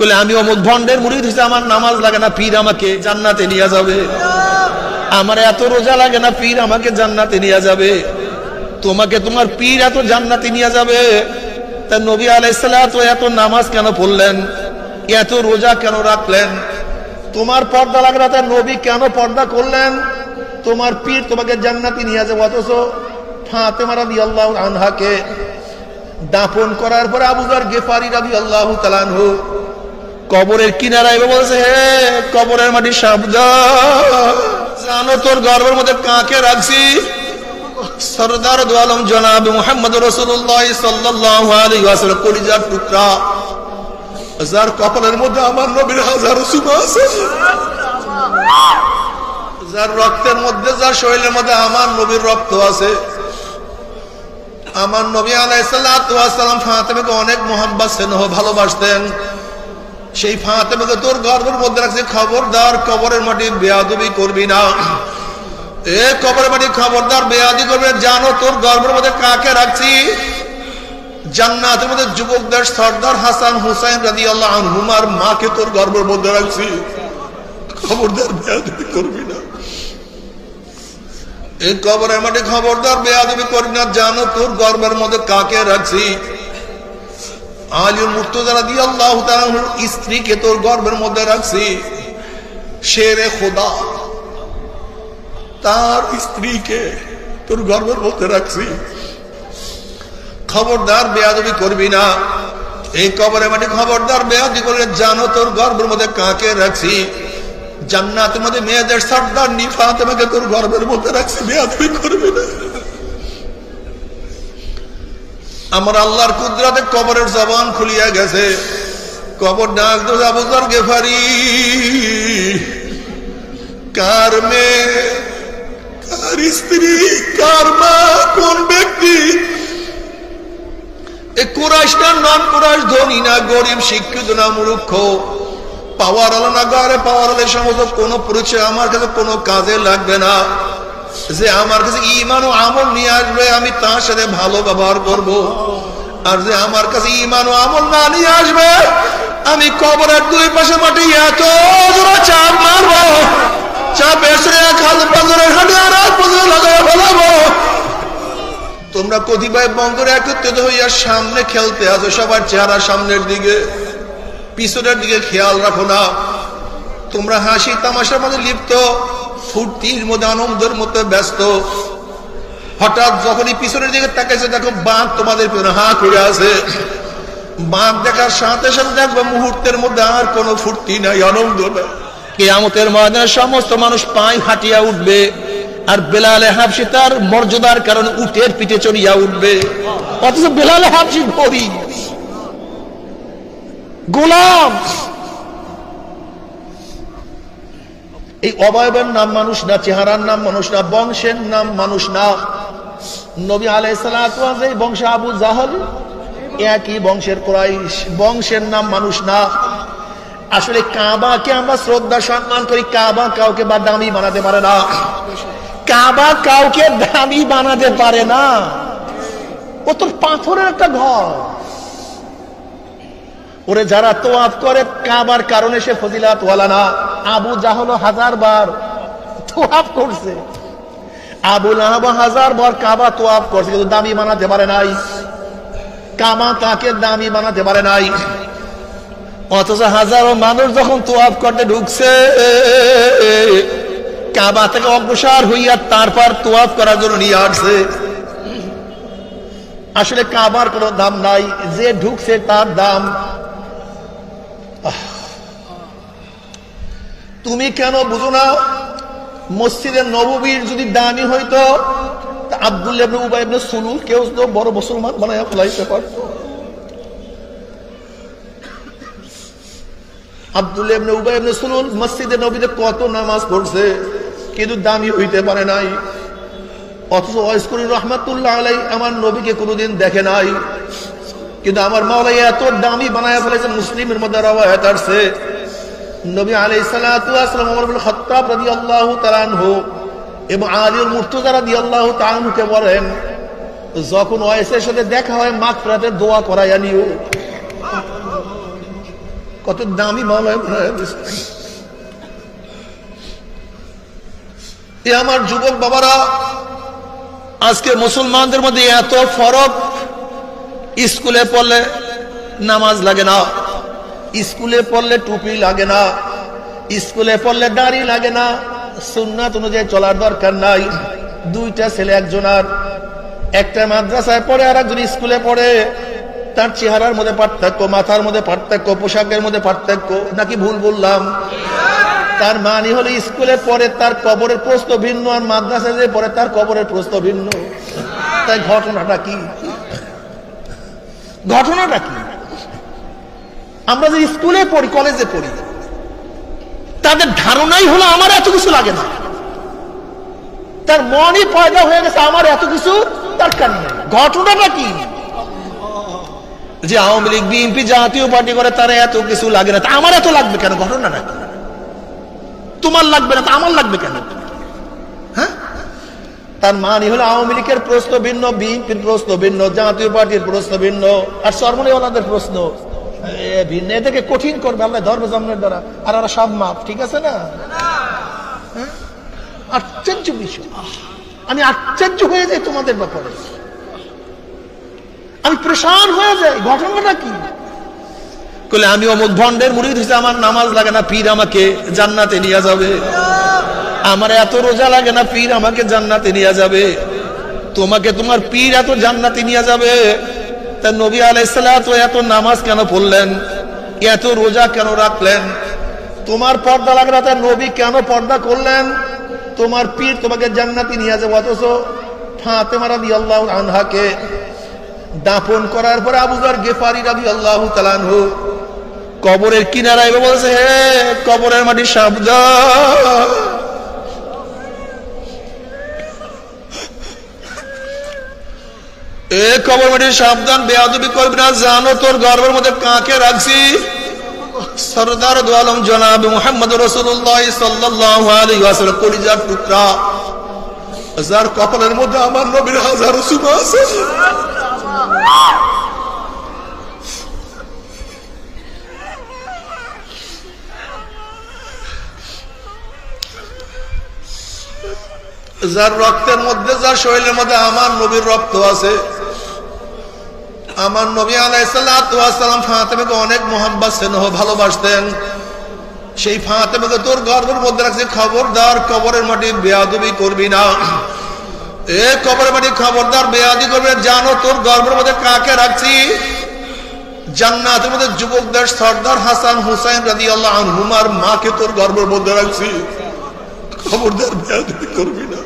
বলে আমি অমুক ভন্ডের মুরিদ হইছি, আমার নামাজ লাগে না, পীর আমাকে জান্নাতে নিয়ে যাবে। আমার এত রোজা লাগে না, পীর আমাকে জান্নাতে নিয়ে যাবে। তোমাকে তোমার পীর এত জান্নাতে নিয়ে যাবে। তা নবী আলাইহিস সালাতু এত নামাজ কেন পড়লেন, এত রোজা কেন রাখলেন? তোমার পর্দা লাগে না, তার নবী কেন পর্দা করলেন? তোমার পীর তোমাকে জান্নাতে নিয়ে যাবে। অথচ ফাতেমা রাদিয়াল্লাহু আনহাকে দাফন করার পরে আবু যর গিফারি রাদিয়াল্লাহু তাআলা আনহু কবরের কিনারায় বলছে, হে কবরের মাটি সাবধান, জানো তোর গর্ভের মধ্যে কাকে রাখছি? সরদার দু আলম জনাব মুহাম্মদ রাসূলুল্লাহ সাল্লাল্লাহু আলাইহি ওয়াসাল্লাম কলিজার টুকরা, যার কপালের মধ্যে আমার নবীর হাজার সুমা আছে, যার রক্তের মধ্যে, যার শরীরের মধ্যে আমার নবীর রক্ত আছে। আমার নবী আলাইহিস সালাতু ওয়াস সালাম ফাতেমাকে অনেক মোহাব্বত স্নেহ ভালোবাসতেন। সেই ফাতেমাকে তোর গর্ভের মধ্যে রাখছে, খবরদার কবরের মাটি বেয়াদবি করবি না। এ কবরের মাটি খবরদার বেয়াদবি করবে। জানো তোর গর্ভের মধ্যে কাকে রাখছি? জান্নাতের মধ্যে যুবকদের সর্দার হাসান হুসাইন রাদিয়াল্লাহু আনহুমার মাকে তোর গর্ভের মধ্যে রাখছি, খবরদার বেয়াদবি করবি না। এই কবরের মাটি খবরদার বেয়াদবি করবি না। জানো তোর গর্ভের মধ্যে কাকে রাখছি? আলী মুর্তজা রাদিয়াল্লাহু তাআলা আনহুর স্ত্রীকে তোর গর্ভের মধ্যে রাখছি। শেরে খোদা তার স্ত্রীকে তোর গর্ভের মধ্যে রাখছি, খবরদার বেয়াদবি করবি না। এই কবরের মাটি খবরদার বেয়াদবি করলে জানো তোর গর্ভের মধ্যে কাকে রাখছি? জান্নাতের মধ্যে মেয়েদের সর্দার ফাতেমাকে তোর গর্ভের মধ্যে রাখছি, বেয়াদবি করবি না। আমার আল্লাহর কুদরতে কবরের জবান খুলিয়া গেছে। কবর ডাক দো, আবু যর গিফারি, কার মেয়ে, কার স্ত্রী, কার মা, কোন ব্যক্তি? এ কুরাইশ না নন কুরাইশ, ধনী না গরিব, শিক্ষিত না মূর্খ, পাওয়ার আলো না গারে পাওয়ার আলো, সমস্ত কোন পরিচয় আমার কাছে কোনো কাজে লাগবে না। যে আমার কাছে ঈমান ও আমল নিয়ে আসবে আমি তার সাথে ভালো ব্যবহার করব। আর যে আমার কাছে ঈমান ও আমল না নিয়ে আসবে আমি কবরের দুই পাশে মাটি এত জোরে চাপ মারবো, চাপ এসে এক হাত পাঁজরের হাঁটে আর এক পাঁজরে লাগায় ফেলাবো। তোমরা কতিপয় বন্দরে একত্রিত হইয়া সামনে খেলতে আছো, সবার চেহারা সামনের দিকে, পিছনের দিকে খেয়াল রাখো না। তোমরা হাসি তামাশার মধ্যে লিপ্ত, ফুর্তির মধ্যে, আনন্দের মধ্যে ব্যস্ত। হঠাৎ যখনই পিছনের দিকে তাকাইছে, দেখো বাঘ তোমাদের পিছনে হা করে আছে। বাঘ দেখার সাথে সাথে দেখবো মুহূর্তের মধ্যে আর কোনো ফুর্তি নাই, আনন্দ নাই। কিয়ামতের ময়দানে সমস্ত মানুষ পায়ে হাঁটিয়া উঠবে, আর বেলালে হাবশী তার মর্যাদার কারণে উটের পিঠে চড়িয়া উঠবে। অথচ বেলালে হাবশী গরিব, গোলাম। এই অবয়বের নাম মানুষ না, চেহারার নাম মানুষ না, বংশের নাম মানুষ না। নবী আলাইহিস সালাতু ওয়াস সালাম বংশে আবু জাহল, একই বংশের কুরাইশ, বংশের নাম মানুষ না। আসলে কাবাকে আমরা শ্রদ্ধা সম্মান করি, কাবা কাউকে বা দামি বানাতে পারে না, কাবা কাউকে দামি বানাতে পারে না। ও তো পাথরের একটা ঘর। ওরে যারা তোয়াফ করে কাবার কারণে সে ফজিলাত ওয়ালা না। আবু জাহল 1000 বার তোয়াফ করছে, আবু লাহাব 1000 বার কাবা তোয়াফ করছে, কিন্তু দামি বানাতে পারে নাই। কাবা কাকে দামি বানাতে পারে নাই। অথচ হাজারো মানুষ যখন তোয়াফ করতে ঢুকছে, কাবা থেকে অগ্রসর হইয়া তারপর তোয়াফ করার জন্য নিয়ে আসছে। আসলে কাবার কোনো দাম নাই, যে ঢুকছে তার দাম। তুমি কেন বুঝো না? মসজিদে নববীর যদি দামি হইতো, আব্দুল্লাহ ইবনে উবাই ইবনে সুলুল কেউ তো বড় মুসলমান বানায়া ফেলাইতে পারতো। আব্দুল্লাহ ইবনে উবাই ইবনে সুলুল মসজিদে নববীতে কত নামাজ পড়ছে, কিন্তু দামি হইতে পারে নাই। অথচ ওয়াইসকুরি রহমাতুল্লাহ আলাইহি আমার নবীকে কোনোদিন দেখে নাই, কিন্তু আমার মাওলা এত দামি বানায়া ফেলেছেন। মুসলিমের মধ্যে রওয়ায়াত আছে, নবী আলাইহিস সালাতু ওয়াস সালাম ওমর ইবনে খাত্তাব রাদিয়াল্লাহু তাআলা আনহু এবং আলী মুর্তজা রাদিয়াল্লাহু তাআলা আনহুকে বলেন, যখন ওয়াইসের সাথে দেখা হয় মাগফিরাতের দোয়া করাইয়া নিও। কত দামি মাওলায় বানায় দিয়েছে। এ আমার যুবক বাবারা, আজকে মুসলমানদের মধ্যে এত ফরক। স্কুলে পড়লে নামাজ লাগে না, স্কুলে পড়লে টুপি লাগে না, স্কুলে পড়লে দাড়ি লাগে না, সুন্নাত অনুযায়ী চলার দরকার নাই। দুইটা ছেলে, একজন আর একটা মাদ্রাসায় পড়ে আর একজন স্কুলে পড়ে, তার চেহারার মধ্যে পার্থক্য, মাথার মধ্যে পার্থক্য, পোশাকের মধ্যে পার্থক্য, নাকি ভুল বললাম? তার মানে হলো স্কুলে পড়ে তার কবরের প্রশ্ন ভিন্ন, আর মাদ্রাসায় যে পড়ে তার কবরের প্রশ্ন ভিন্ন। তাই ঘটনাটা কি? ঘটনাটা কি? আমরা যে স্কুলে পড়ি, কলেজে পড়ি, তাদের ধারণাই হলো আমার এত কিছু লাগে না। তার মনই পয়দা হয়ে গেছে আমার এত কিছু দরকার নেই। ঘটনাটা কি? যে আওয়ামী লীগ, বিএনপি, জাতীয় পার্টি করে, তারা এত কিছু লাগে না, তা আমার এত লাগবে কেন? ঘটনাটা কি? তোমার লাগবে না, তা আমার লাগবে কেন? হ্যাঁ, তার মানে হলো আওয়ামী লীগের প্রশ্ন ভিন্ন, বিএনপির প্রশ্ন ভিন্ন, জাতীয় পার্টির প্রশ্ন ভিন্ন, আর সর্বনিওয়ালাদের প্রশ্ন ভিন্ন। এদেরকে কঠিন করবে আল্লাহ ধর্ম জন্মের দ্বারা, আর ওরা সব মাপ। ঠিক আছে না? আশ্চর্য বিষয়। আমি আশ্চর্য হয়ে যাই তোমাদের ব্যাপারে, আমি পরেশান হয়ে যাই। ঘটনাটা কি? বলে আমি অমুক ভন্ডের মুরিদ হইছে, আমার নামাজ লাগে না, পীর আমাকে জান্নাতে নিয়ে যাবে। আমার এত রোজা লাগে না, পীর আমাকে জান্নাতে নিয়ে যাবে। তোমাকে তোমার পীর এত জান্নাতে নিয়ে যাবে। তা নবী আলাইহিস সালাতু এত নামাজ কেন পড়লেন, এত রোজা কেন রাখলেন? তোমার পর্দা লাগে না, তাই নবী কেন পর্দা করলেন? তোমার পীর তোমাকে জান্নাতে নিয়ে যাবে। অথচ ফাতেমা রাদিয়াল্লাহু আনহাকে দাফন করার পরে আবু যর গিফারি রাদিয়াল্লাহু তাআলা আনহু কবরের কিনারায় বলেছে, হে কবরের মাটি সাবধান, এ কবর মাটি সাবধান, বেয়াদবি করবি না। জানো তোর গর্ভের মধ্যে কাকে রাখছি? সরদার দু আলম জনাব মুহাম্মদ রাসূলুল্লাহ সাল্লাল্লাহু আলাইহি ওয়াসাল্লাম, কলিজার টুকরা, যার কপালের মধ্যে আমার নবীর হাজার সুমা আছে। যার রক্তের মধ্যে, যার শরীরের মধ্যে আমার নবীর রক্ত আছে। আমার নবী আলাইহিস সালাতু ওয়াস সালাম ফাতেমাকে অনেক মোহাব্বত স্নেহ ভালোবাসতেন। সেই ফাতেমাকে তোর গর্ভের মধ্যে রাখছে, খবরদার কবরের মাটি বেয়াদবি করবি না। এ কবরের মাটি খবরদার বেয়াদবি করবি না। জানো তোর গর্ভের মধ্যে কাকে রাখছি? জান্নাতের মধ্যে যুবকদের সর্দার হাসান হুসাইন রাদিয়াল্লাহু আনহুমার মাকে তোর গর্ভের মধ্যে রাখছি। খবরদার বেয়াদবি করবি না।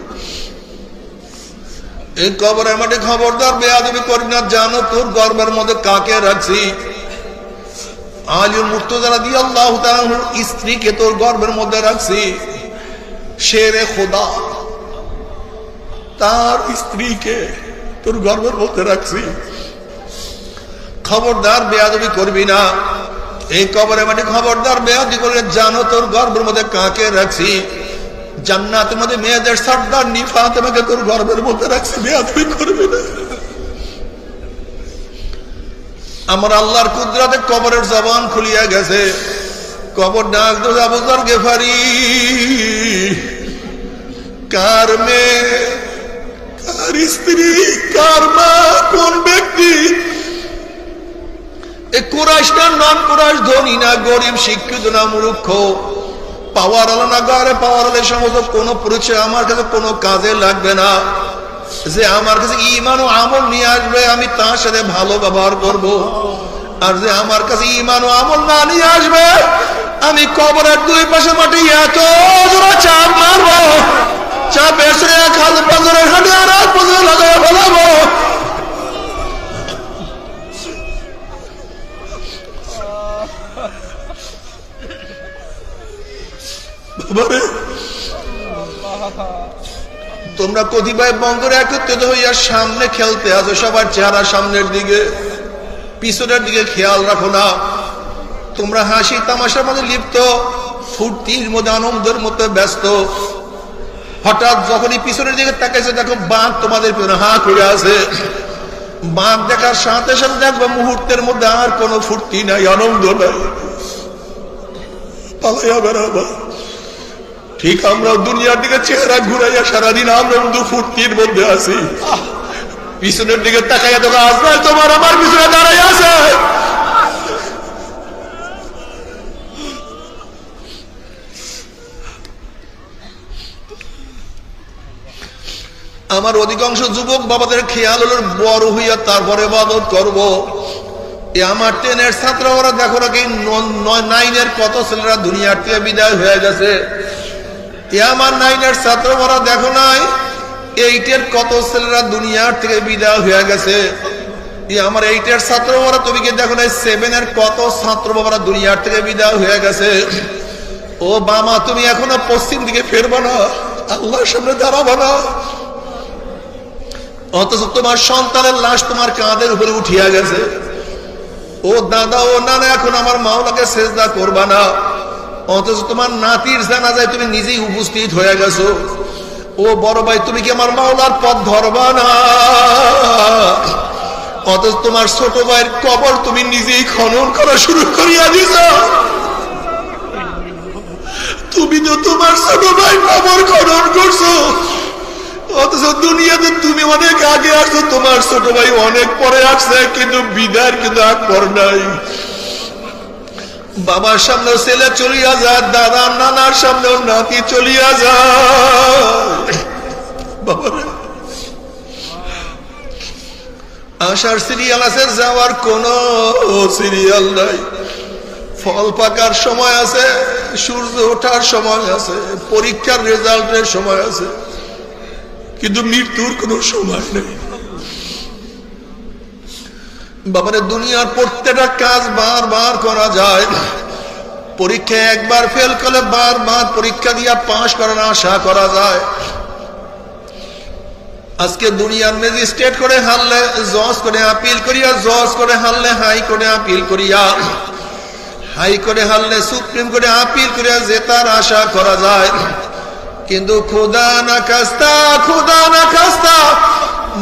এই কবরের মাটি খবরদার বেয়াদবি করবি না। জানো তোর গর্ভের মধ্যে কাকে রাখছি? আলী মুর্তজা রাদিয়াল্লাহু তাআলা আনহুর স্ত্রীকে তোর গর্ভের মধ্যে রাখছি। শেরে খোদা, তার স্ত্রীকে তোর গর্ভের মধ্যে রাখছি। খবরদার বেয়াদবি করবি না। এই কবরের মাটি খবরদার বেয়াদবি করবি না। জানো তোর গর্ভের মধ্যে কাকে রাখছি? জান্নাতের মধ্যে মেয়েদের সর্দার ফাতেমাকে তোর গর্ভের মধ্যে রাখছি। বেয়াদবি করবি না। আমার আল্লাহর কুদরতে কবরের জবান খুলিয়া গেছে। কবর ডাক দো, আবু যর গিফারি, কার মেয়ে, কার স্ত্রী, কার মা, কোন ব্যক্তি? এ কুরাইশ না, নন কুরাইশ, ধনী না গরিব, শিক্ষিত না মূর্খ, পাওয়ার আলো না গারে পাওয়ার আলো, সমস্ত কোনো পরিচয় আমার কাছে কোনো কাজে লাগবে না। যে আমার কাছে ঈমান ও আমল নিয়ে আসবে, আমি তার সাথে ভালো ব্যবহার করব। আর যে আমার কাছে ঈমান ও আমল না নিয়ে আসবে, আমি কবরের দুই পাশে মাটি এত জোরে চাপ মারবো, চাপ এসে এক হাত পাঁজরের হাঁটে আর এক পাঁজরে লাগাই ফেলাবো। তোমরা কতিপয় বন্ধুরা একত্রিত হইয়া সামনে খেলতে আছো, সবার চেহারা সামনের দিকে, পিছনের দিকে খেয়াল রাখো না। তোমরা হাসি তামাশার মধ্যে লিপ্ত, ফুর্তির মধ্যে, আনন্দের মধ্যে ব্যস্ত। হঠাৎ যখনই পিছনের দিকে তাকাইছে, দেখো বাঘ তোমাদের পিছনে হা করে আছে। বাঘ দেখার সাথে সাথে দেখবো মুহূর্তের মধ্যে আর কোনো ফুর্তি নাই, আনন্দ নাই। পালাইয়া বেড়াবা। ঠিক আমরা দুনিয়ার দিকে চেহারা ঘুরাইয়া সারাদিন আমরা শুধু ফুর্তির মধ্যে আছি, পিছনের দিকে তাকাইয়া তোকে আজরাইল তোমার আমার পিছনে দাঁড়াই আছে। আমার অধিকাংশ যুবক বাবাদের খেয়াল হলো বড় হইয়া তারপরে ইবাদত করব। এ আমার 10-এর ছাত্র ওরা দেখো নাকি 9-এর কত ছেলেরা দুনিয়ার থেকে বিদায় হয়ে গেছে। এ আমার 9-এর ছাত্র ওরা দেখো নাই 8-এর কত ছেলেরা দুনিয়ার থেকে বিদায় হয়ে গেছে। এ আমার 8-এর ছাত্র ওরা তুমি কি দেখো নাই 7-এর কত ছাত্র বাবারা দুনিয়ার থেকে বিদায় হয়ে গেছে। ও বাবা তুমি এখনো পশ্চিম দিকে ফেরবা না, আল্লাহর সামনে দাঁড়াবা না, অথচ তোমার সন্তানের লাশ তোমার কাঁধের উপরে উঠিয়া গেছে। ও দাদা ও নানা এখন আমার মাওলাকে সেজদা করবা না, অথচ তোমার নাতির জানাজায় তুমি নিজেই উপস্থিত হয়ে গেছো। ও বড় ভাই তুমি কি আমার মাওলার পথ ধরবা না, অথচ তোমার ছোট ভাইয়ের কবর তুমি নিজেই খনন করা শুরু করিয়া দিছ। তুমি তো তোমার ছোট ভাই কবর খনন করছো, অথচ দুনিয়াতে তুমি অনেক আগে আসছো, তোমার ছোট ভাই অনেক পরে আসছে, কিন্তু বিদায়ের কিন্তু আগ পর নাই। বাবার সামনে ছেলে চলিয়া যায়, দাদা নানার সামনেও নাতি চলিয়া যায়। বাবারে আসার সিরিয়াল আছে, যাওয়ার কোন সিরিয়াল নাই। ফল পাকার সময় আছে, সূর্য ওঠার সময় আছে, পরীক্ষার রেজাল্টের সময় আছে, কিন্তু মৃত্যুর কোন সময় নেই। বাবারে দুনিয়ার প্রত্যেকটা কাজ বারবার করা যায়, পরীক্ষায় একবার ফেল করলে বারবার পরীক্ষা দিয়া পাশ করার আশা করা যায়। আজকে দুনিয়ার ম্যাজিস্ট্রেট করে হারলে জজ করে আপিল করিয়া, জজ করে হারলে হাই কোর্টে আপিল করিয়া, হাই কোর্টে হারলে সুপ্রিম কোর্টে আপিল করিয়া জেতার আশা করা যায়। কিন্তু খুদা না খাস্তা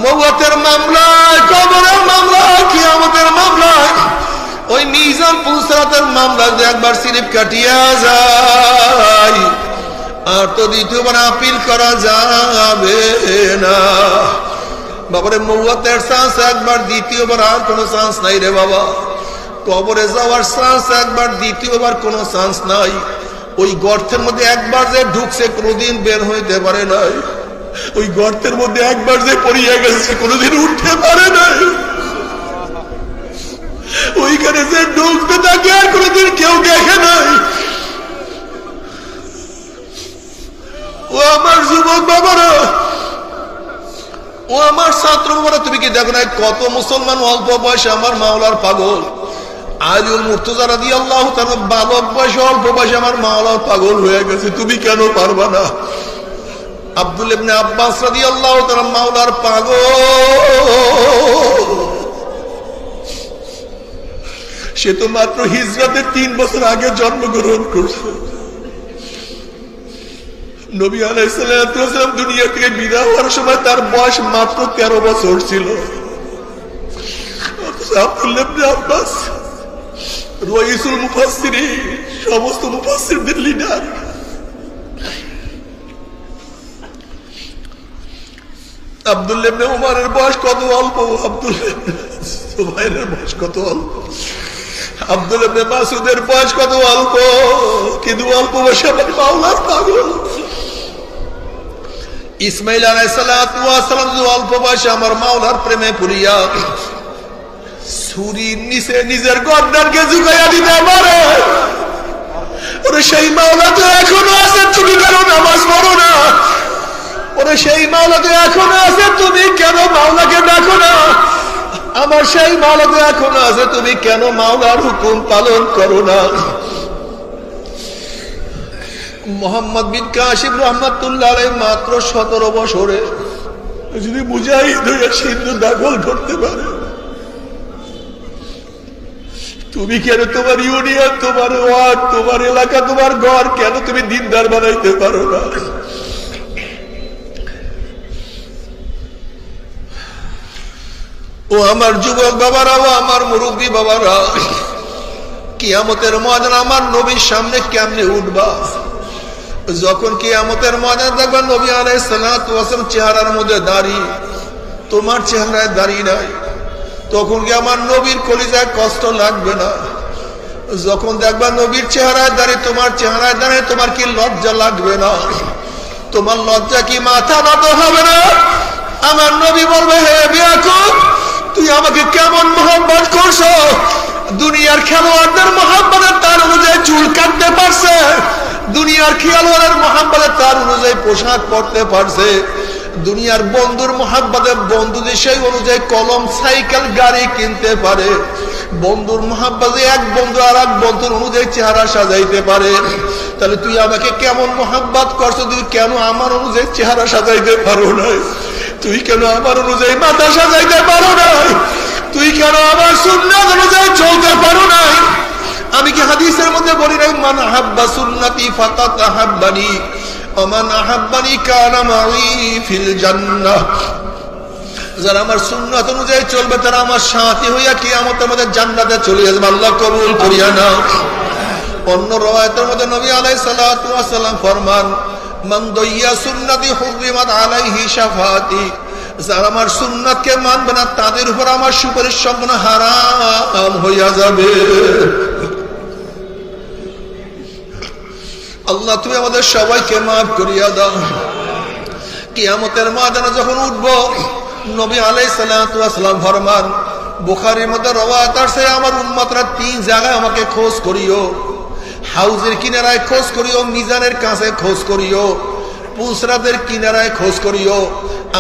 মওতের মামলায়, কবরের মামলায়, কিয়ামতের মামলায়, ওই মিজান পুসরাতের মামলা যে একবার সিরিপ কাটিয়া যায় আর তো দ্বিতীয়বার আপিল করা যাবে না। বাবারে মওতের চান্স একবার, দ্বিতীয়বার আর কোনো চান্স নাই রে বাবা। কবরে যাওয়ার চান্স একবার, দ্বিতীয়বার কোনো চান্স নাই। ওই গর্তের মধ্যে একবার যে ঢুকছে কোনোদিন বের হইতে পারে নাই, ওই গর্তের মধ্যে একবার যে পড়িয়া গেছে কোনোদিন উঠতে পারে নাই, ওইখানে যে ঢুকতে তাকে আর কোনোদিন কেউ দেখে নাই। ও আমার যুবক বাবারা, ও আমার ছাত্র বাবারা, তুমি কি দেখো না কত মুসলমান অল্প বয়সে আমার মাওলার পাগল। আলিউল মুর্তজা রাদিয়াল্লাহু তাআলা বালক বয়সে, অল্প বয়সে আমার মাওলার পাগল হয়ে গেছে, তুমি কেন পারবা না? আব্দুল ইবনে আব্বাস রাদিয়াল্লাহু তাআলা মাওলার পাগল, সে তো মাত্র হিজরতের 3 বছর আগে জন্মগ্রহণ করছে। নবী আলাইহিস সালাম দুনিয়া থেকে বিদায় হওয়ার সময় তার বয়স মাত্র 13 বছর ছিল। আব্দুল ইবনে আব্বাস রাইসুল মুফাসসিরিন, সমস্ত মুফাসসিরদের লিডার। আব্দুল্লাহ ইবনে উমরের বয়স কত অল্প, আব্দুল্লাহ ইবনে জুবাইরের বয়স কত অল্প, আব্দুল্লাহ ইবনে মাসউদের বয়স কত অল্প, কিন্তু অল্প বয়সে আমার মাওলার পাগল। ইসমাইল আলাইহিস সালাতু ওয়াস সালাম অল্প বয়সে আমার মাওলার প্রেমে পড়িয়া ছুরির নিচে নিজের গর্দানকে ঝুঁকাইয়া দিতে পারে। ওরে সেই মাওলা তো এখনো আছে, তুমি কেন নামাজ পড়ো না? ওরে সেই মাওলা তো এখনো আছে, তুমি কেন মাওলাকে ডাকো না? আমার সেই মাওলা তো এখনো আছে, তুমি কেন মাওলার হুকুম পালন করো না? মোহাম্মদ বিন কাসিম রাহমাতুল্লাহ আলাইহি মাত্র 17 বছরে যদি মুজাহিদ হয়ে সিন্ধু দখল করতে পারে, তুমি কেন তোমার ইউনিয়ন, তোমার ওয়ার্ড, তোমার এলাকা, তোমার ঘর কেন তুমি দিনদার বানাইতে পারো না? ও আমার যুবক বাবারা, ও আমার মুরব্বী বাবারা, কিয়ামতের ময়দান আমার নবীর সামনে কেমনে উঠবা? যখন কিয়ামতের ময়দান দেখবা নবী আলাইহিস সালাতু ওয়াস সালাম চেহারার মধ্যে দাড়ি, তোমার চেহারায় দাড়ি নাই, তখন কি আমার নবীর কলিজায় কষ্ট লাগবে না? যখন দেখবা নবীর চেহারায় দাঁড়িয়ে তোমার চেহারায় দাঁড়িয়ে তোমার কি লজ্জা লাগবে না? তোমার লজ্জা কি মাথা নত হবে না? আমার নবী বলবে, হে বেয়াকুব, তুই আমাকে কেমন মহব্বত করছো? দুনিয়ার খেলোয়াড়দের মহব্বতে তার অনুযায়ী চুল কাটতে পারছে, দুনিয়ার খেলোয়াড়ের মহব্বতে তার অনুযায়ী পোশাক পরতে পারছে, দুনিয়ার বন্ধুর মহব্বতে বন্ধুদের সেই অনুযায়ী কলম, সাইকেল, গাড়ি কিনতে পারে, বন্ধুর মহব্বতে এক বন্ধু আর এক বন্ধুর অনুযায়ী চেহারা সাজাইতে পারে। তাহলে তুই আমাকে কেমন মহব্বত করছো? তুই কেন আমার অনুযায়ী চেহারা সাজাইতে পারো নাই? তুই কেন আমার অনুযায়ী মাথা সাজাইতে পারো নাই? তুই কেন আমার সুন্নাত অনুযায়ী চলতে পারো নাই? আমি কি হাদিসের মধ্যে বলি নাই, মান আহাব্বা সুন্নতি ফাকাদ আহাব্বানি ওয়া মান আহাব্বানি কানা মাই ফিল জান্নাহ? যারা আমার সুন্নাত অনুযায়ী চলবে তারা আমার সাথী হইয়া কিয়ামতের মধ্যে জান্নাতে চলে যাবে। আল্লাহ কবুল করিয়া নাও। অন্য রওয়ায়াতের মধ্যে নবী আলাইহিস সালাতু ওয়াস সালাম ফরমান, মান দাইয়া সুন্নতি হুররিমাত আলাইহি শাফাআতি, যারা আমার সুন্নাতকে মানবে না তাদের উপর আমার সুপারিশ সম্পূর্ণ হারাম হইয়া যাবে। আল্লাহ তুমি আমাদের সবাইকে মাফ করিয়া দাও। কিয়ামতের ময়দানে যখন উঠবো, নবী আলাইহিস সালাতু ওয়াস সালাম ফরমান, বুখারীর মধ্যে রওয়ায়াত আছে, আমার উম্মতরা 3 জায়গায় আমাকে খোঁজ করিও। হাউজের কিনারায় খোঁজ করিও, মিজানের কাছে খোঁজ করিও, পুসরাতের কিনারায় খোঁজ করিও।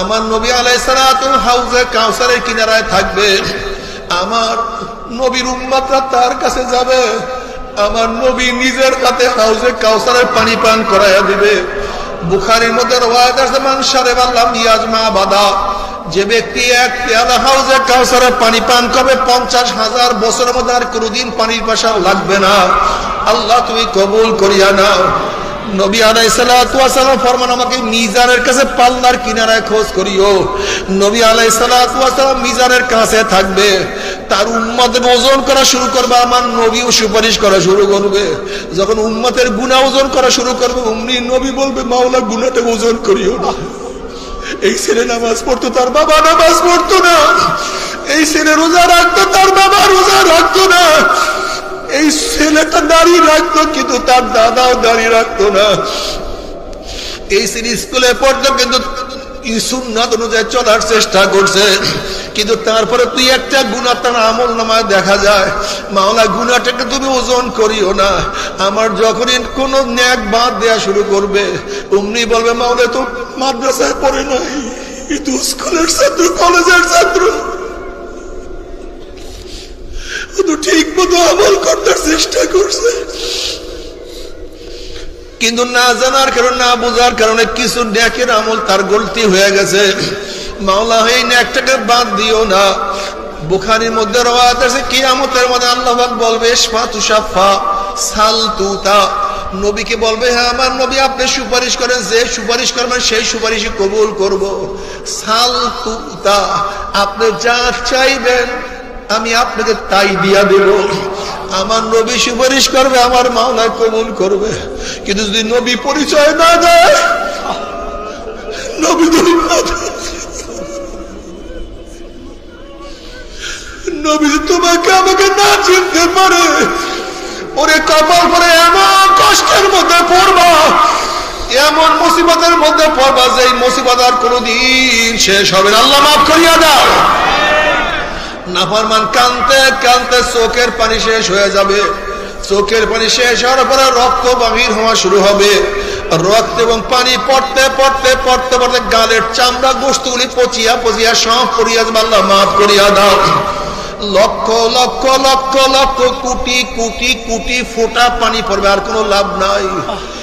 আমার নবী আলাইহিস সালাতু হাউজে কাউসারের কিনারায় থাকবে। আমার নবীর উম্মতরা তার কাছে যাবে, আমার নবী নিজের হাতে হাউজে কাউসারের পানি পান করাইয়া দিবে। বুখারীর মধ্যে রওয়ায়াত আছে, মান শারিবা লাম ইয়াজমা বাদা, যে ব্যক্তি এক পেয়ালা হাউজে কাউসারের পানি পান করবে 50,000 বছরের মধ্যে আর কোনোদিন পানির পিপাসা লাগবে না। আল্লাহ তুমি কবুল করিয়া নাও। নবী আলাইহিস সালাতু ওয়াস সালাম ফরমান, আমাকে মিজানের কাছে পাল্লার কিনারায় খোঁজ করিও। নবী আলাইহিস সালাতু ওয়াস সালাম মিজানের কাছে থাকবে, তার উম্মতের ওজন করা শুরু করবে, আমার নবীও সুপারিশ করা শুরু করবে। যখন উম্মতের গুনাহ ওজন করা শুরু করবে, অমনি নবী বলবে, মাওলা গুনাহটা ওজন করিও না। এই ছেলে নামাজ পড়তো, তার বাবা নামাজ পড়তো না। এই ছেলে রোজা রাখতো, তার বাবা রোজা রাখতো না। এই ছেলেটা দাড়ি রাখতো কিন্তু তার দাদাও দাড়ি রাখতো না। এই ছেলে স্কুলে পড়তো কিন্তু সুন্নাত অনুযায়ী চলার চেষ্টা করছে, কিন্তু তারপরে তুই একটা গুনাহ তার আমল নামায় দেখা যায়। মাওলা গুনাহটাকে তুমি ওজন করিও না। আমার যখনই কোনো নেক বাদ দেয়া শুরু করবে, অমনি বলবে, মাওলা তো মাদ্রাসায় পড়ে নাই, কিন্তু স্কুলের ছাত্র, কলেজের ছাত্র, ঠিক মতো আমল করতে চেষ্টা করছে, কিন্তু না জানার কারণে, না বোঝার কারণে কিছু নেকের আমল তার গলতি হয়ে গেছে। মাওলা এই নেকটাকে বাদ দিও না। বুখারীর মধ্যে রওয়ায়াত আছে, কিয়ামতের মধ্যে আল্লাহ পাক বলবে, ইশফাতু শাফা সাল তুতা, নবীকে বলবে, হ্যাঁ আমার নবী আপনি সুপারিশ করেন, যে সুপারিশ করবেন সেই সুপারিশই কবুল করব। সাল তুতা, আপনি যা চাইবেন আমি আপনাকে তাই দিয়া দেব। আমার নবী সুপারিশ করবে, আমার মাওলা কবুল করবে। কিন্তু যদি নবী পরিচয় না দেয়, নবী নবী তোমাকে আমাকে না চিনতে পারে, ওরে কপাল করে এমন কষ্টের মধ্যে পড়বা, এমন মুসিবতের মধ্যে পড়বা যে এই মুসিবত আর কোনোদিন শেষ হবে না। আল্লাহ মাফ করিয়া দাও। নাফরমান কানতে কানতে চোখের পানি শেষ হয়ে যাবে। চোখের পানি শেষ হওয়ার পরে রক্ত বাহির হওয়া শুরু হবে। রক্ত এবং পানি পড়তে পড়তে পড়তে পড়তে গালের চামড়া গোশতগুলি পচিয়া পচিয়া সব পড়িয়া যাবে। আল্লাহ মাফ করিয়া দাও। লক্ষ লক্ষ লক্ষ লক্ষ কোটি কোটি কোটি ফোঁটা পানি পড়বে, আর কোনো লাভ নাই।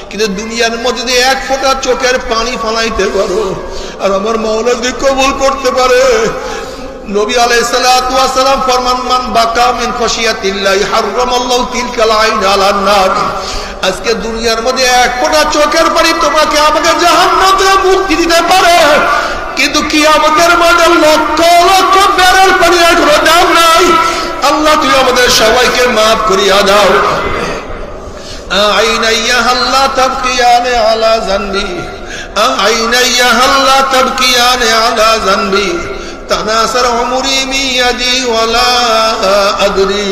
কিন্তু দুনিয়ার মধ্যে যদি এক ফোঁটা চোখের পানি ফালাইতে পারো, আর আমার মাওলা যদি কবুল করতে পারে, নবী আলাইহিস সালাতু ওয়াস সালাম ফরমান, মান বাকা মিন খাশিয়াতিল্লাহি হারামাল্লাহু তিলকাল আইন আলান নার। আজকে দুনিয়ার মধ্যে এক ফোঁটা চোখের পানি তোমাকে আমাকে জাহান্নাম থেকে মুক্তি দিতে পারে, কিন্তু কিয়ামতের মাঠে লক্ষ লক্ষ ব্যারেল পানির কোনো দাম নাই। আল্লাহ তুই আমাদের সবাইকে মাফ করিয়া দাও। আইনাইয়া আল্লাহ তাবকিয়ানে আলা জানবি, আইনাইয়া আল্লাহ তাবকিয়ানে আলা জানবি, তানাসার উমরি মিয়াদি ওয়ালা আদরি।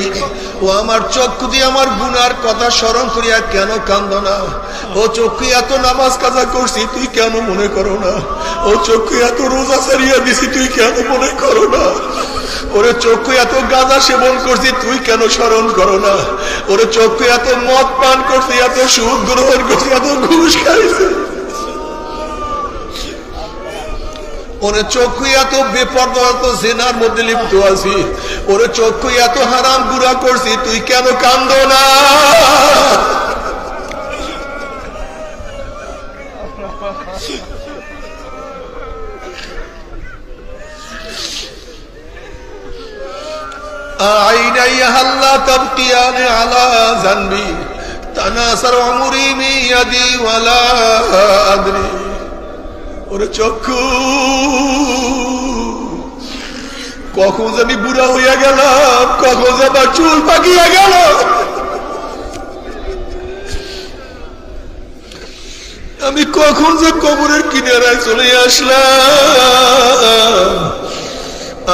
ও আমার চক্ষু দিয়ে আমার গুনার কথা স্মরণ করিয়া কেন কান্দ না? ও চক্ষু এত নামাজ কাজা করছি তুই কেন মনে করো না? ও চক্ষু এত রোজা ছাড়িয়া দিছি তুই কেন মনে করো না? ওরে চক্ষু এত গাঁজা সেবন করছি তুই কেন স্মরণ করো না? ওরে চক্ষু এত মদ পান করছি, এত সুদ গ্রহণ করছি, এত ঘুষ খাইছি, ওরে চক্ষু এত বেপরোয়া, এত জেনার মধ্যে লিপ্ত আছি, ওরে চক্ষু এত হারাম গুনাহ করছি তুই কেন কান্দো না? আইনাইয়া আল্লাহ তাবকিয়ানে আলা জানবি, তানাসার উমরি মিয়াদি ওয়ালা আদরি। ওরে চক্ষু কখন যে আমি বুড়া হইয়া গেলাম, কখন যে আমার চুল পাকিয়া গেল, আমি কখন যে কবরের কিনারায় চলে আসলাম,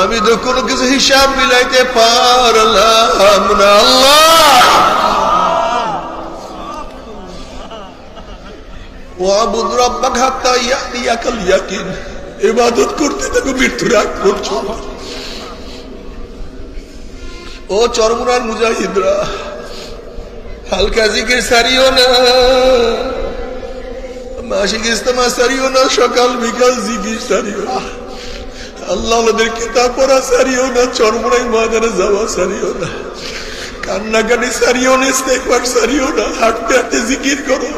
আমি তো কোনো কিছু হিসাব মিলাইতে পারলাম না। আল্লাহ ওয়াবুদ রাব্বাকা হাত্তা ইয়াতিয়াকাল ইয়াকিন, ইবাদত করতে থাকো মৃত্যুর আগ পর্যন্ত। ও চরমুনার মুজাহিদরা, হালকা জিকির সারিও না, মাসিক ইজতেমা সারিও না, সকাল বিকাল জিকির সারিও না, আল্লাহ আমাদের কিতাব পড়া সারিও না, চরমুনাই ময়দানে যাওয়া সারিও না, কান্নাকাটি সারিও না, ইস্তেগফার সারিও না, হাঁটতে হাঁটতে জিকির করো।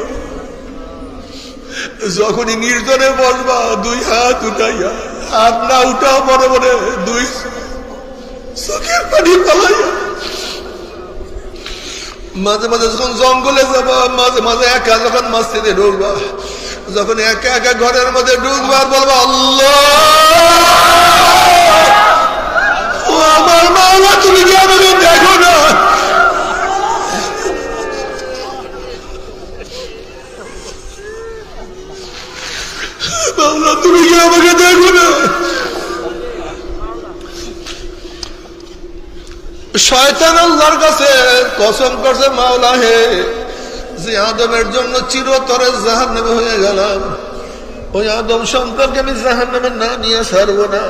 যখনই নির্জনে বসবা দুই হাত উঠাইয়া, হাত না উঠাও মনে মনে দুই চোখের পানি পালাইয়া, মাঝে মাঝে যখন জঙ্গলে যাবা, মাঝে মাঝে একা যখন মসজিদে ঢুকবা, যখন একা একা ঘরের মধ্যে ঢুকবা বলবা আল্লাহ, ও আমার মাওলা তুমি কি আমাকে দেখো না? মাওলা তুমি কি আমাকে দেখো না? শয়তান আল্লাহর কাছে কসম করছে, মাওলা হে, যে আদমের জন্য চিরতরে জাহান্নামে হয়ে গেলাম, ওই আদম সন্তানকে আমি জাহান্নামে না নিয়ে ছাড়বো না।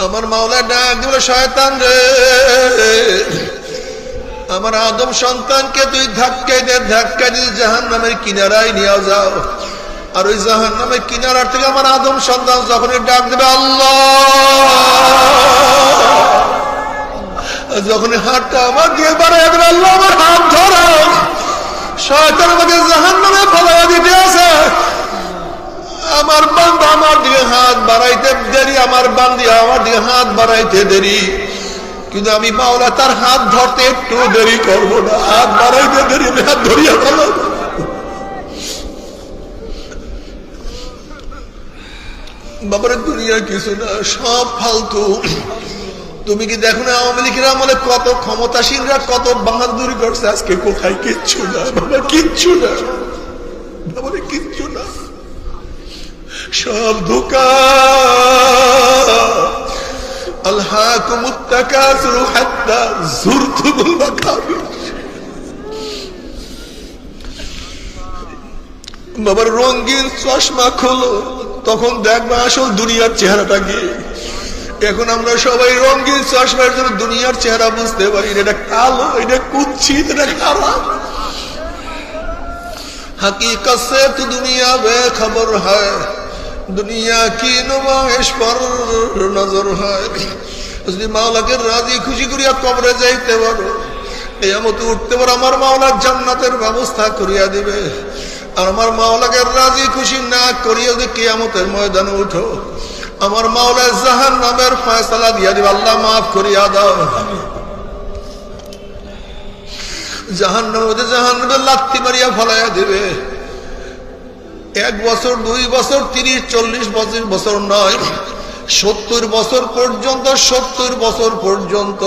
আমার মাওলা ডাক দিল, শয়তান রে, আমার আদম সন্তানকে তুই ধাক্কা দিয়ে জাহান্নামের কিনারায় নিয়ে যাও। আর ওই জাহান্নামের কিনারার থেকে আমার আদম সন্তান যখনই ডাক দেবে আল্লাহ, যখনই হাতটা আমার দিয়ে বাড়াই দেবে আল্লাহ, আমার হাত ধরো, শয়তান আমাকে জাহান্নামে ফেলাইয়া দিতে আছে। আমার বান্দা আমার দিকে হাত বাড়াইতে দেরি, আমার বান্দি আমার দিকে হাত বাড়াইতে দেরি, কিন্তু আমি মাওলা তার হাত ধরতে একটু দেরি করবো না, হাত বাড়াইতে দেরি, আমি হাত ধরিয়া ভালো। বাবার দুনিয়া কিছু না, সব ফালতু। তুমি কি দেখো না আওয়ামী লীগের আমলে কত ক্ষমতাসীনরা কত বাহাদুরি করছে, আজকে কোথায়? কিচ্ছু না বাবা, কিচ্ছু না বাবা, কিচ্ছু না, সব ধোঁকা। আলহাকুমুত তাকাসুরু হাত্তা যুরতুমুল মাকাবির। বাবার রঙিন চশমা খোলো, তখন দেখবা আসল দুনিয়ার চেহারাটা কি। এখন আমরা সবাই রঙিন চশমার জন্য দুনিয়ার চেহারা বুঝতে পারি, এটা কালো, এটা কুচ্ছিত, এটা খারাপ। हकीकत से तो दुनिया बेखबर है, दुनिया की नुमाइश पर नजर है। যদি মাওলাকে রাজি খুশি করিয়া কবরে যাইতে পারো, কিয়ামতে উঠতে পারো, আমার মাওলা জান্নাতের ব্যবস্থা করিয়া দিবে। আর আমার মাওলাকে রাজি খুশি না করিয়া যদি কিয়ামতের ময়দানে উঠো, আমার মাওলা জাহান্নামের ফয়সালা দিয়া দিবে, আল্লাহ মাফ করিয়া দাও। জাহান্নামে লাত্তি মারিয়া ফলাইয়া দিবে। 1 বছর 2 বছর 30-40 বছর নয়, 70 বছর পর্যন্ত 70 বছর পর্যন্ত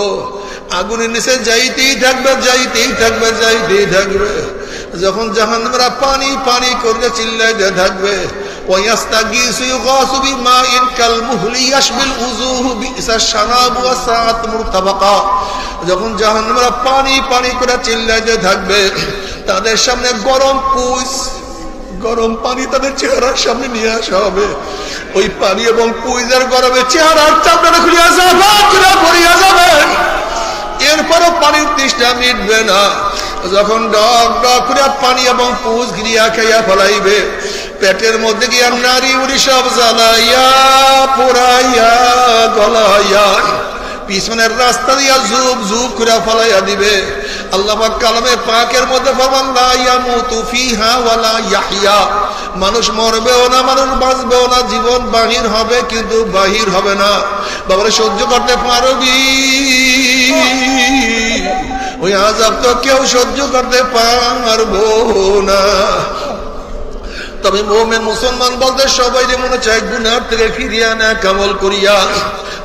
আগুনের নিচে যাইতেই থাকবে, যাইতেই থাকবে, যাইতেই থাকবে। যখন জাহান্নামীরা পানি পানি করে চিল্লাইতে থাকবে, ওয়াস্তাগীসু ইউগাসু বিমাইন কালমুহলি ইয়াশবিল উজুহু বিসা শারাবু ওয়া সাআত মুরতাবাকা। যখন জাহান্নামীরা পানি পানি করে চিল্লাইতে থাকবে, তাদের সামনে গরম পুষ, গরম পানি তাদের চেহারার সামনে নিয়ে আসা হবে। ওই পানি এবং পুইজের গরমে চেহারার চামড়া খুলিয়া পড়িয়া যাবে। এরপরও পানির তৃষ্ণা মিটবে না। যখন ডক ডক করে পানি এবং পুষ গিরিয়া খাইয়া ফলাইবে, পেটের মধ্যে গিয়া নারী উড়ি সব জ্বালাইয়া পোড়াইয়া গলাইয়া পিছনের রাস্তা দিয়া জুব জুব করে ফলাইয়া দিবে। আল্লাহ পাক কালামে পাকের মধ্যে ফরমান লা ইয়ামুতু ফিহা ওয়ালা ইয়াহইয়া। মানুষ মরবেও না, মানুষ বাঁচবেও না, জীবন বাহির হবে কিন্তু বাহির হবে না। বাবারে সহ্য করতে পারবি? ওই আযাব তো কেউ সহ্য করতে পারবো না। তবে মুমিন মুসলমান বলতে সবাই মনে চায় গুনাহ থেকে ফিরিয়া না কামল করিয়া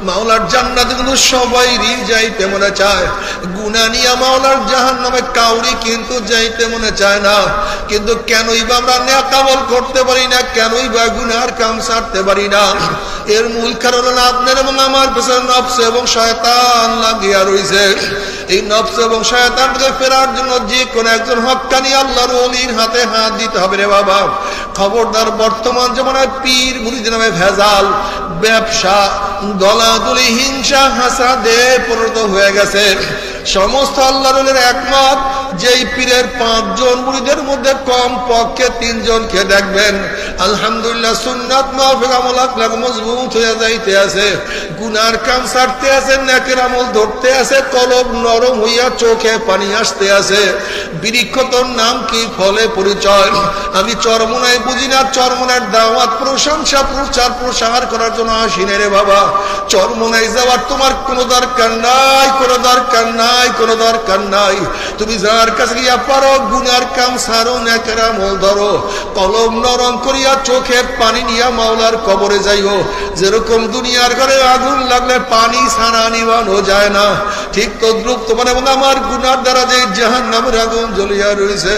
মাওলার জান্নাতে, কিন্তু সবাইরই যাইতে মনে চায়। গুনাহ নিয়ে মাওলার জাহান্নামে কাউরি কিন্তু যাইতে মনে চায় না। কিন্তু কেনই বা আমরা নেক আমল করতে পারি না, কেনই বা গুনাহর কাম ছাড়তে পারি না? এর মূল কারণ হলো আপনার এবং আমার পেছনে নফস এবং শয়তান লাগিয়া রয়েছে। এই নফস এবং শয়তান থেকে ফেরার জন্য যে কোন একজন হক্কানি আল্লাহর ওলির হাতে হাত দিতে হবে রে বাবা। খবরদার, বর্তমান জমানায় পীর মুরিদের নামে ভেজাল, ব্যবসা, দলাদলি, হিংসা, হাসাদে পরিণত হয়ে গেছে। সমস্ত আল্লাহর ওলির একমত, যেই পীরের 5 জন মুরিদের মধ্যে কম পক্ষে 3 জনকে দেখবেন আলহামদুলিল্লাহ সুন্নাত মাফিক আমল আখলাক মজবুত হয়ে যাইতে আছে, গুনার কাম ছাড়তে আছে, নেকের আমল ধরতে আছে, কলব নরম হইয়া চোখে পানি আসতে আছে। বৃক্ষ তোর নাম কি, ফলে পরিচয়। আমি চরমনায় বুঝি না, চরমনার দাওয়াত প্রশংসা প্রচার প্রসার করার জন্য আসি না রে বাবা। চরমনায় যাওয়ার তোমার কোনো দরকার নাই, কোনো দরকার নাই, কোনো দরকার নাই। তুমি যার কাছে গিয়া পারো গুনার কাম ছাড়ো, নেকের আমল ধরো, কলম নরম করিয়া চোখের পানি নিয়া মাওলার কবরে যাইও। যেরকম দুনিয়ার ঘরে আগুন লাগলে পানি ছাড়া নিবানো যায় না, ঠিক তদ্রুপ তোমার এবং আমার গুনার দ্বারা যে জাহান্নামের আগুন জ্বলিয়া রয়েছে,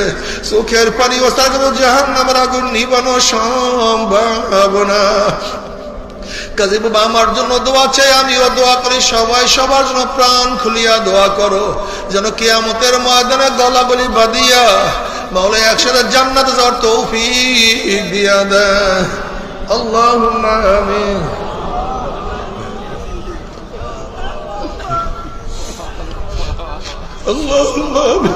চোখের পানি ওস্তাদ জাহান্নামের আগুন নিবানো সম্ভব না। কাজে বাবা আমার জন্য দোয়া চাই, আমিও দোয়া করি, সবাই সবার জন্য প্রাণ খুলিয়া দোয়া করো, যেন কিয়ামতের ময়দানে গলাগলি বাঁধিয়া মাওলা একসাথে জান্নাতে যাওয়ার তৌফিক দিয়া দেয়। আল্লাহুম্মা আমিন। আল্লাহুম্মা আমিন।